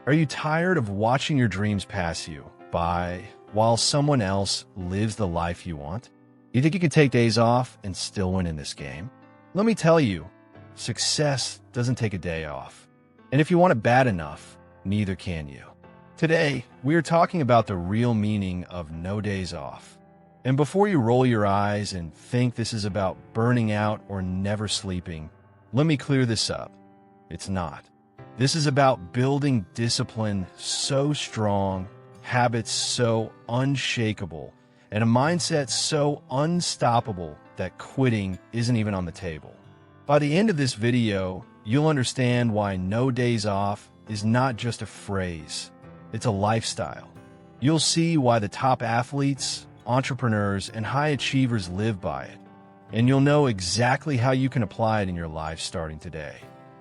Are you tired of watching your dreams pass you by while someone else lives the life you want? You think you can take days off and still win in this game? Let me tell you, success doesn't take a day off. And if you want it bad enough, neither can you. Today, we are talking about the real meaning of no days off. And before you roll your eyes and think this is about burning out or never sleeping, let me clear this up. It's not. This is about building discipline so strong, habits so unshakable, and a mindset so unstoppable that quitting isn't even on the table. By the end of this video, you'll understand why no days off is not just a phrase. It's a lifestyle. You'll see why the top athletes, entrepreneurs, and high achievers live by it. And you'll know exactly how you can apply it in your life starting today.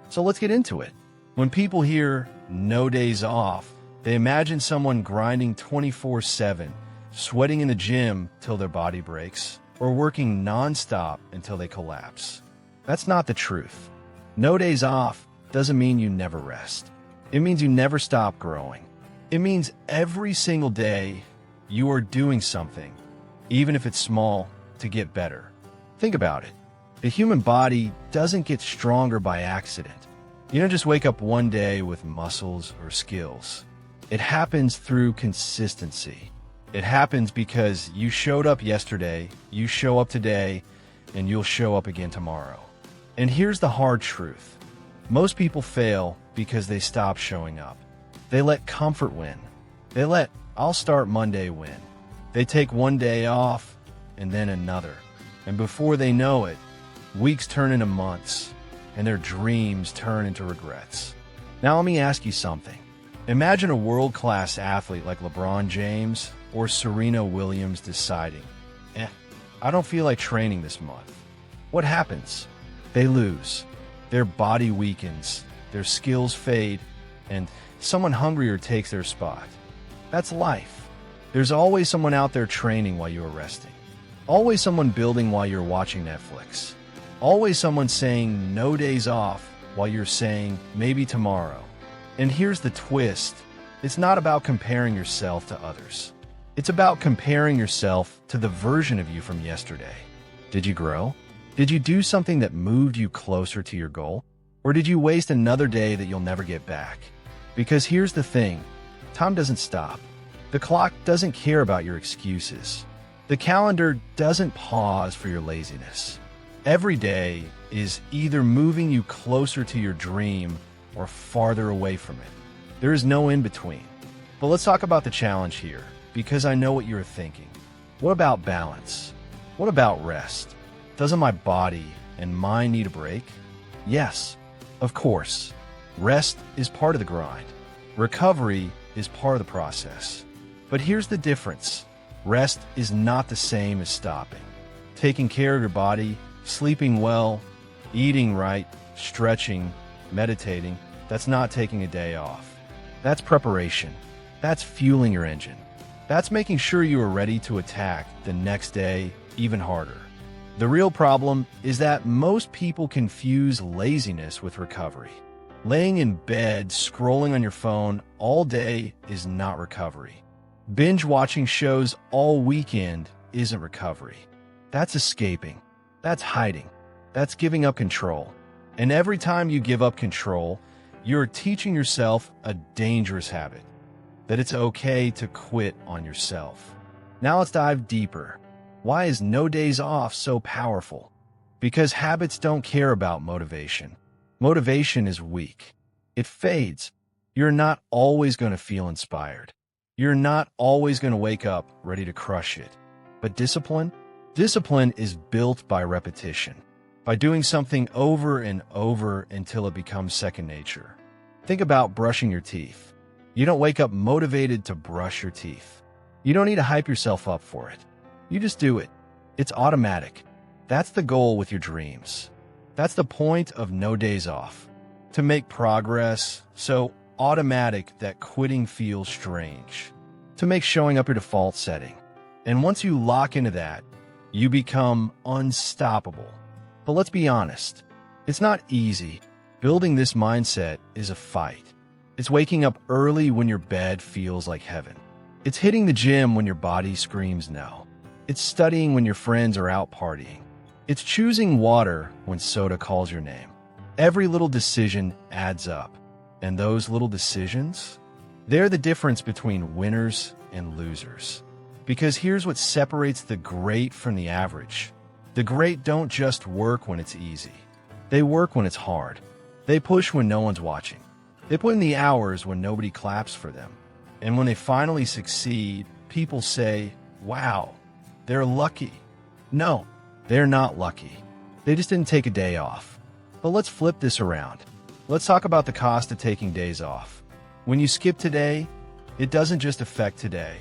So let's get into it. When people hear no days off, they imagine someone grinding 24/7, sweating in the gym till their body breaks, or working nonstop until they collapse. That's not the truth. No days off doesn't mean you never rest. It means you never stop growing. It means every single day you are doing something, even if it's small, to get better. Think about it. The human body doesn't get stronger by accident. You don't just wake up one day with muscles or skills. It happens through consistency. It happens because you showed up yesterday, you show up today, and you'll show up again tomorrow. And here's the hard truth. Most people fail because they stop showing up. They let comfort win. They let "I'll start Monday" win. They take one day off and then another. And before they know it, weeks turn into months and their dreams turn into regrets. Now let me ask you something. Imagine a world-class athlete like LeBron James or Serena Williams deciding, I don't feel like training this month. What happens? They lose. Their body weakens, their skills fade, and someone hungrier takes their spot. That's life. There's always someone out there training while you're resting. Always someone building while you're watching Netflix. Always someone saying no days off while you're saying maybe tomorrow. And here's the twist. It's not about comparing yourself to others. It's about comparing yourself to the version of you from yesterday. Did you grow? Did you do something that moved you closer to your goal? Or did you waste another day that you'll never get back? Because here's the thing. Time doesn't stop. The clock doesn't care about your excuses. The calendar doesn't pause for your laziness. Every day is either moving you closer to your dream or farther away from it. There is no in-between. But let's talk about the challenge here, because I know what you're thinking. What about balance? What about rest? Doesn't my body and mind need a break? Yes, of course. Rest is part of the grind. Recovery is part of the process. But here's the difference. Rest is not the same as stopping. Taking care of your body, sleeping well, eating right, stretching, meditating, that's not taking a day off. That's preparation. That's fueling your engine. That's making sure you are ready to attack the next day even harder. The real problem is that most people confuse laziness with recovery. Laying in bed, scrolling on your phone all day is not recovery. Binge watching shows all weekend isn't recovery. That's escaping. That's hiding. That's giving up control. And every time you give up control, you're teaching yourself a dangerous habit, that it's okay to quit on yourself. Now let's dive deeper. Why is no days off so powerful? Because habits don't care about motivation. Motivation is weak. It fades. You're not always going to feel inspired. You're not always going to wake up ready to crush it. But discipline? Discipline is built by repetition, by doing something over and over until it becomes second nature. Think about brushing your teeth. You don't wake up motivated to brush your teeth. You don't need to hype yourself up for it. You just do it. It's automatic. That's the goal with your dreams. That's the point of no days off. To make progress so automatic that quitting feels strange. To make showing up your default setting. And once you lock into that, you become unstoppable. But let's be honest, it's not easy. Building this mindset is a fight. It's waking up early when your bed feels like heaven. It's hitting the gym when your body screams no. It's studying when your friends are out partying. It's choosing water when soda calls your name. Every little decision adds up. And those little decisions, they're the difference between winners and losers. Because here's what separates the great from the average. The great don't just work when it's easy. They work when it's hard. They push when no one's watching. They put in the hours when nobody claps for them. And when they finally succeed, people say, wow, they're lucky. No, they're not lucky. They just didn't take a day off. But let's flip this around. Let's talk about the cost of taking days off. When you skip today, it doesn't just affect today.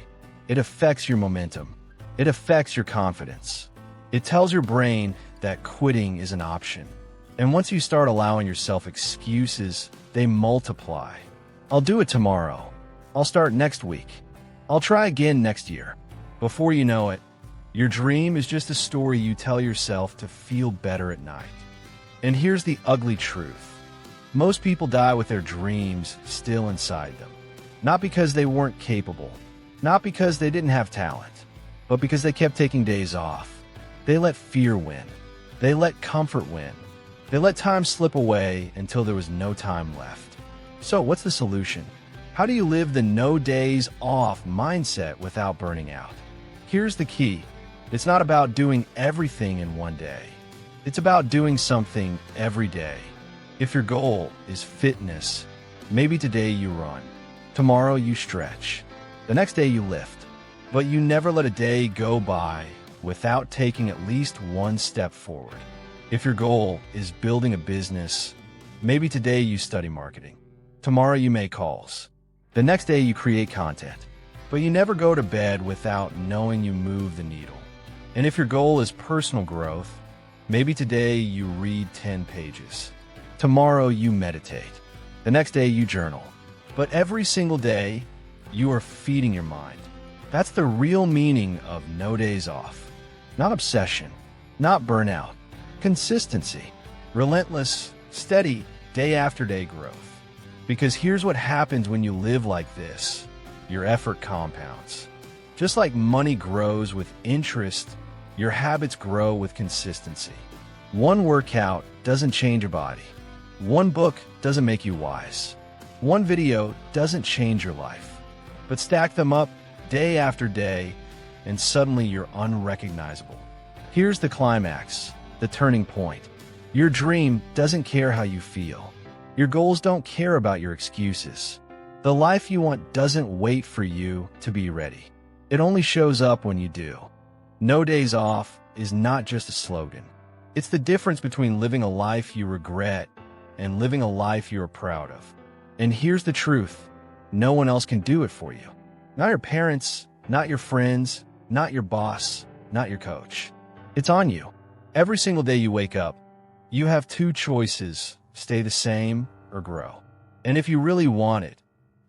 It affects your momentum. It affects your confidence. It tells your brain that quitting is an option. And once you start allowing yourself excuses, they multiply. I'll do it tomorrow. I'll start next week. I'll try again next year. Before you know it, your dream is just a story you tell yourself to feel better at night. And here's the ugly truth. Most people die with their dreams still inside them. Not because they weren't capable, not because they didn't have talent, but because they kept taking days off. They let fear win. They let comfort win. They let time slip away until there was no time left. So what's the solution? How do you live the no days off mindset without burning out? Here's the key. It's not about doing everything in one day. It's about doing something every day. If your goal is fitness, maybe today you run. Tomorrow you stretch. The next day you lift. But you never let a day go by without taking at least one step forward. If your goal is building a business, maybe today you study marketing. Tomorrow you make calls. The next day you create content. But you never go to bed without knowing you move the needle. And if your goal is personal growth, maybe today you read 10 pages. Tomorrow you meditate. The next day you journal. But every single day, you are feeding your mind. That's the real meaning of no days off. Not obsession, not burnout. Consistency. Relentless, steady, day after day growth. Because here's what happens when you live like this. Your effort compounds. Just like money grows with interest, your habits grow with consistency. One workout doesn't change your body. One book doesn't make you wise. One video doesn't change your life. But stack them up day after day, and suddenly you're unrecognizable. Here's the climax, the turning point. Your dream doesn't care how you feel. Your goals don't care about your excuses. The life you want doesn't wait for you to be ready. It only shows up when you do. No days off is not just a slogan. It's the difference between living a life you regret and living a life you're proud of. And here's the truth. No one else can do it for you. Not your parents, not your friends, not your boss, not your coach. It's on you. Every single day you wake up, you have two choices: stay the same or grow. And if you really want it,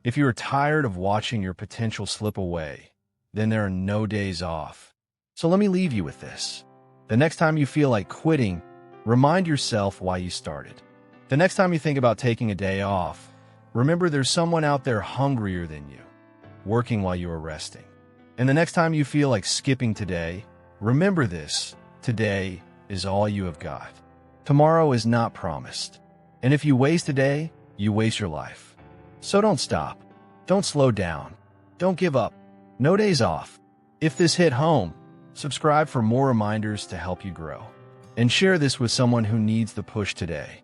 if you are tired of watching your potential slip away, then there are no days off. So let me leave you with this. The next time you feel like quitting, remind yourself why you started. The next time you think about taking a day off, remember there's someone out there hungrier than you, working while you are resting. And the next time you feel like skipping today, remember this: today is all you have got. Tomorrow is not promised. And if you waste a day, you waste your life. So don't stop. Don't slow down. Don't give up. No days off. If this hit home, subscribe for more reminders to help you grow. And share this with someone who needs the push today.